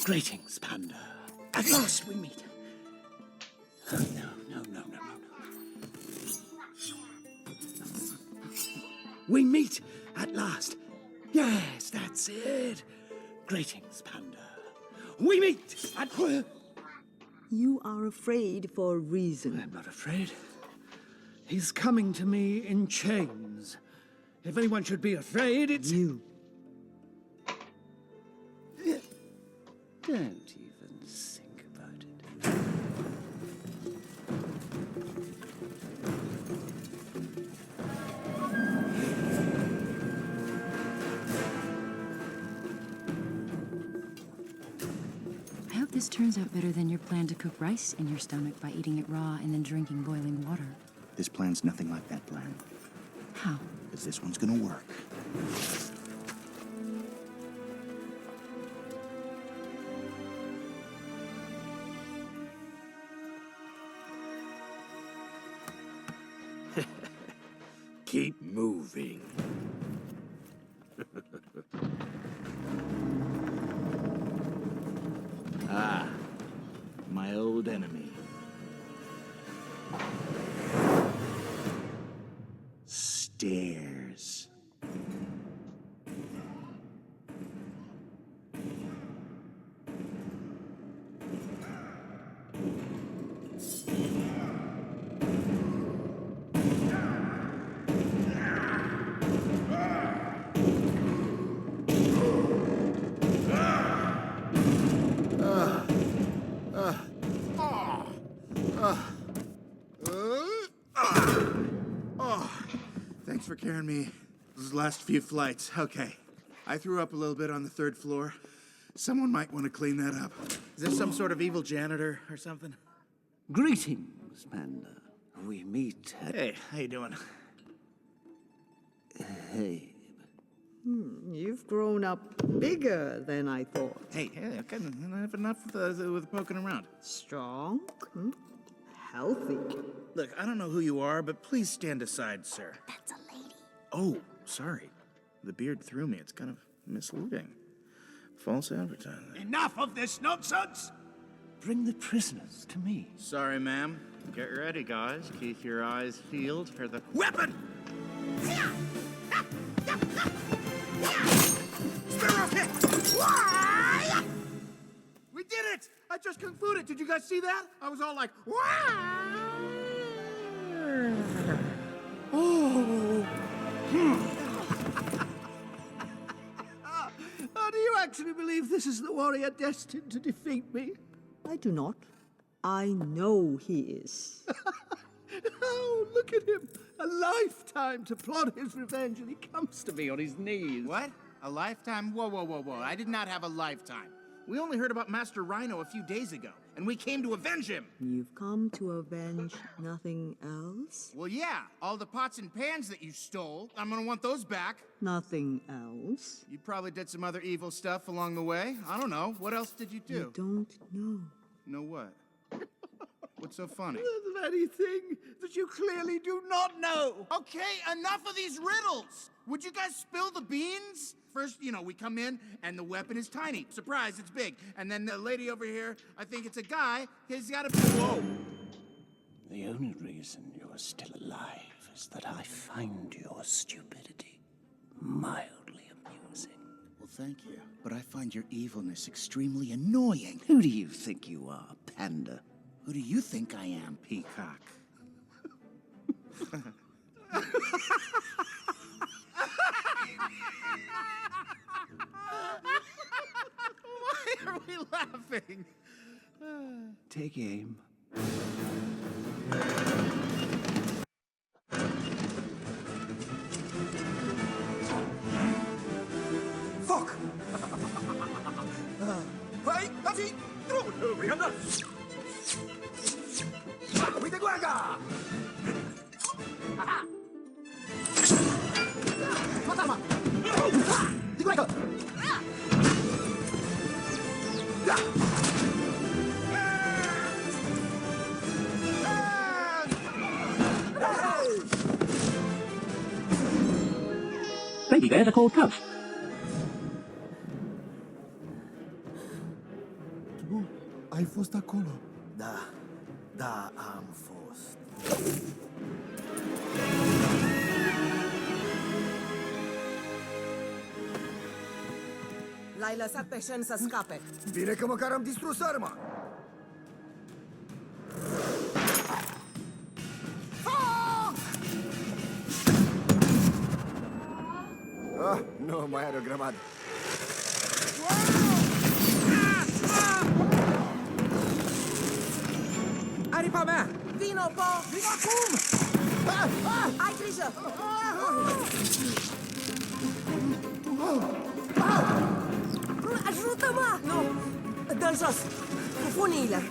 Greetings, Panda. At last we meet. Oh, no. We meet at last. Yes, that's it. Greetings, Panda. We meet at... You are afraid for a reason. I'm not afraid. He's coming to me in chains. If anyone should be afraid, it's... You. Don't even think about it. I hope this turns out better than your plan to cook rice in your stomach by eating it raw and then drinking boiling water. This plan's nothing like that plan. How? Because this one's gonna work. Keep moving. My old enemy. Stairs. Thanks for carrying me those last few flights. Okay. I threw up a little bit on the 3rd floor. Someone might want to clean that up. Is there some sort of evil janitor or something? Greetings, Panda. We meet at... Hey, how you doing? Hey. You've grown up bigger than I thought. Hey, okay, enough with poking around. Strong, healthy. Look, I don't know who you are, but please stand aside, sir. That's a lady. Oh, sorry. The beard threw me. It's kind of misleading. False advertising. Enough of this nonsense! Bring the prisoners to me. Sorry, ma'am. Get ready, guys. Keep your eyes peeled for the... Weapon! We did it! I just concluded. Did you guys see that? I was all like, wow! Oh! Do you actually believe this is the warrior destined to defeat me? I do not. I know he is. Oh, look at him! A lifetime to plot his revenge, and he comes to me on his knees. What? A lifetime? Whoa. I did not have a lifetime. We only heard about Master Rhino a few days ago, and we came to avenge him. You've come to avenge nothing else? Well, yeah, all the pots and pans that you stole, I'm gonna want those back. Nothing else? You probably did some other evil stuff along the way. I don't know. What else did you do? You don't know. Know what? What's so funny? The very thing that you clearly do not know. Okay, enough of these riddles! Would you guys spill the beans? First, we come in, and the weapon is tiny. Surprise, it's big. And then the lady over here, I think it's a guy, he's got a... Whoa! The only reason you're still alive is that I find your stupidity mildly amusing. Well, thank you. But I find your evilness extremely annoying. Who do you think you are, Panda? Who do you think I am, Peacock? Why are we laughing? Take aim. Fuck! Vai, così! Rianda! Vite guarda! Fantasma! Di guarda! Baby bears are called cubs. Ai fost acolo? Da, am fost. L-ai lăsat pe Shen să scape. Bine că măcar am distrus arma. Nu, mai are o grămadă. Aripa mea! Vino, Po! Vin acum! Ai grijă! Ajută-mă! Nu! Dă-l jos! Cu funiile!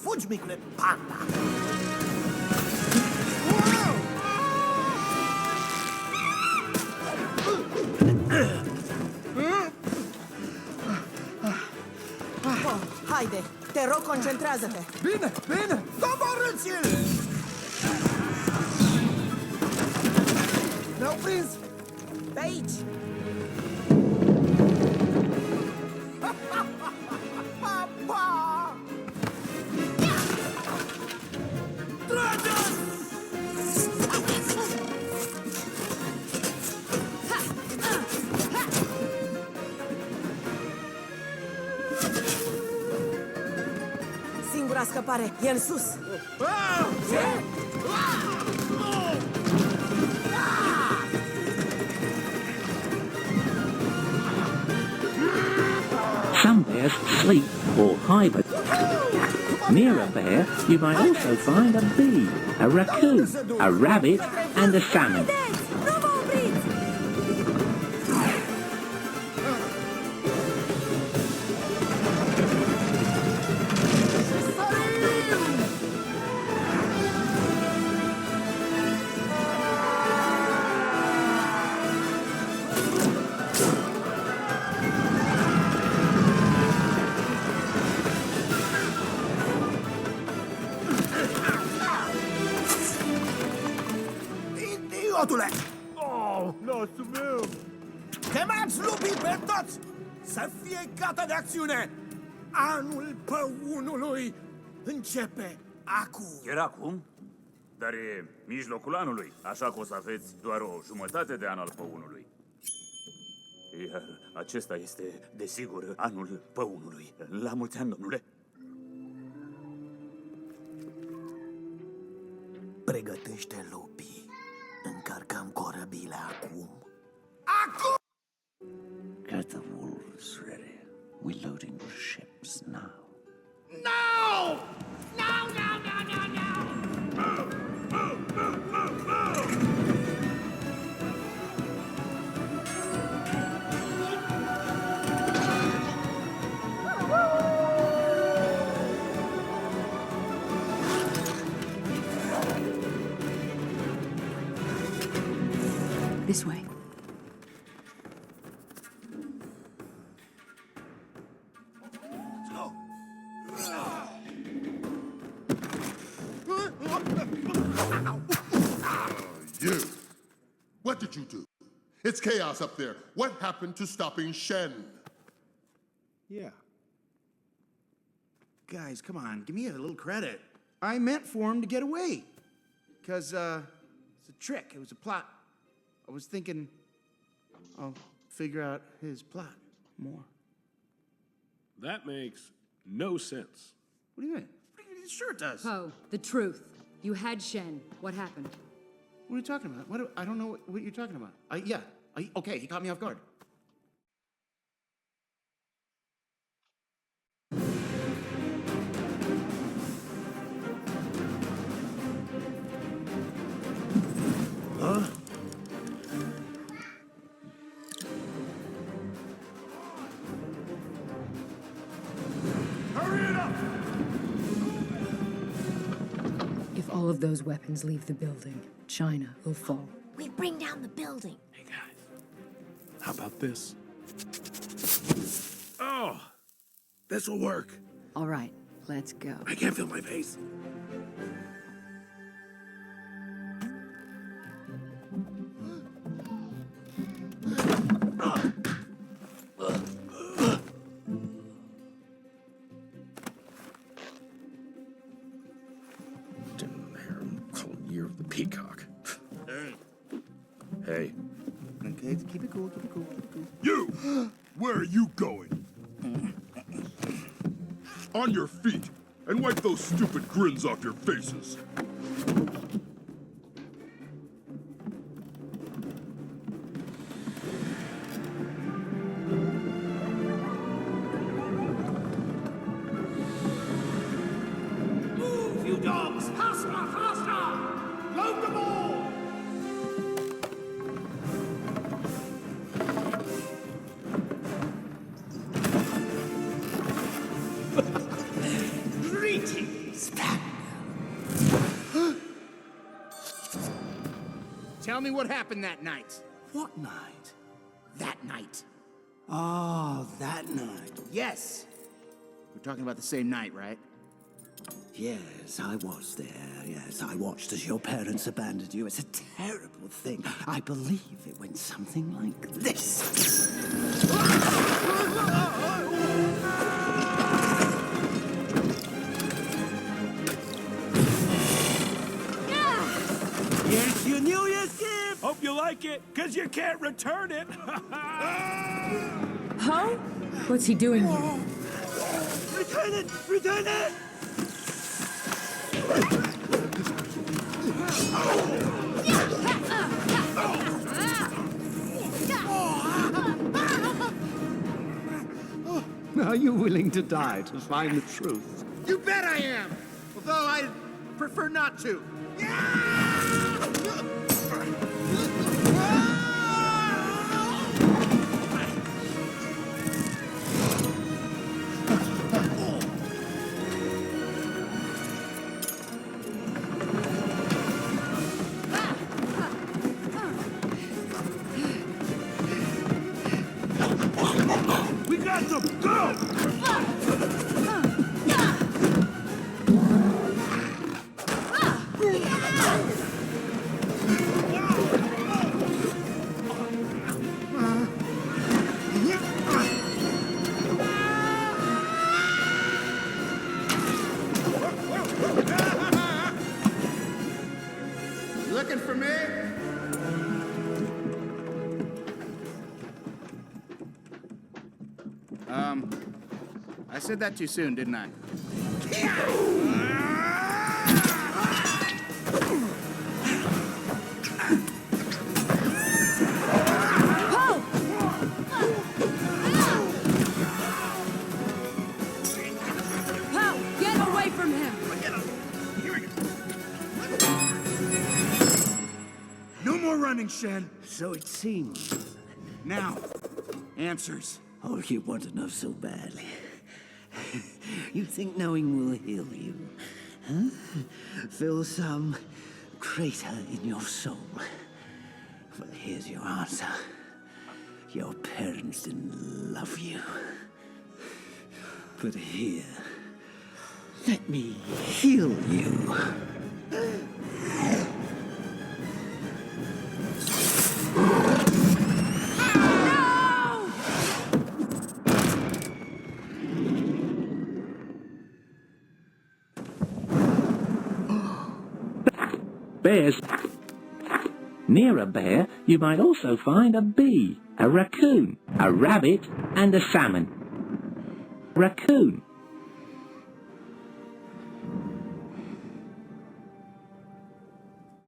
Fugi, micule panda! Po, haide! Te rog, concentrează-te! Bine! Doborâți-l! Ne-au prins! Pe aici! Singura scăpare e în sus! Some bears sleep or hibernate. Near a bear, you may also find a bee, a raccoon, a rabbit, and a salmon. Nu vă opriți! Idiotule! Oh, nasul meu! Chemați lupii pe toți! Să fie gata de acțiune! Anul păunului începe acum! Chiar acum? Dar e mijlocul anului, așa că o să aveți doar o jumătate de an al păunului. Iar acesta este, desigur, anul păunului. La mulți ani, domnule! Pregătește lupii. Încărcăm corăbile acum. Get the wolves ready. We're loading the ships now. This way. You! What did you do? It's chaos up there. What happened to stopping Shen? Yeah. Guys, come on, give me a little credit. I meant for him to get away. Because, it's a trick, it was a plot. I was thinking I'll figure out his plot more. That makes no sense. What do you mean? Sure it does. Poe, the truth. You had Shen. What happened? What are you talking about? I don't know what you're talking about. Okay, he caught me off guard. If all of those weapons leave the building, China will fall. We bring down the building. Hey, guys. How about this? Oh! This'll work. All right, let's go. I can't feel my face. The peacock. Hey. Hey. Okay, keep it cool, keep it cool, keep it cool. You! Where are you going? On your feet, and wipe those stupid grins off your faces. Move, you dogs! Faster, faster! Load them all! Greetings, Tell me what happened that night. What night? That night. Oh, that night. Yes. We're talking about the same night, right? Yes, I was there. Yes, I watched as your parents abandoned you. It's a terrible thing. I believe it went something like this. Here's your New Year's gift! Hope you like it, because you can't return it. Huh? What's he doing here? Return it! Return it! Are you willing to die to find the truth? You bet I am! Although I prefer not to. We got them! Go! You looking for me? I said that too soon, didn't I? Poe, get away from him! No more running, Shen. So it seems. Now, answers. Oh, you want to know so badly. You think knowing will heal you? Huh? Fill some crater in your soul. Well, here's your answer. Your parents didn't love you. But here, let me heal you. Bears. Near a bear, you might also find a bee, a raccoon, a rabbit, and a salmon. Raccoon.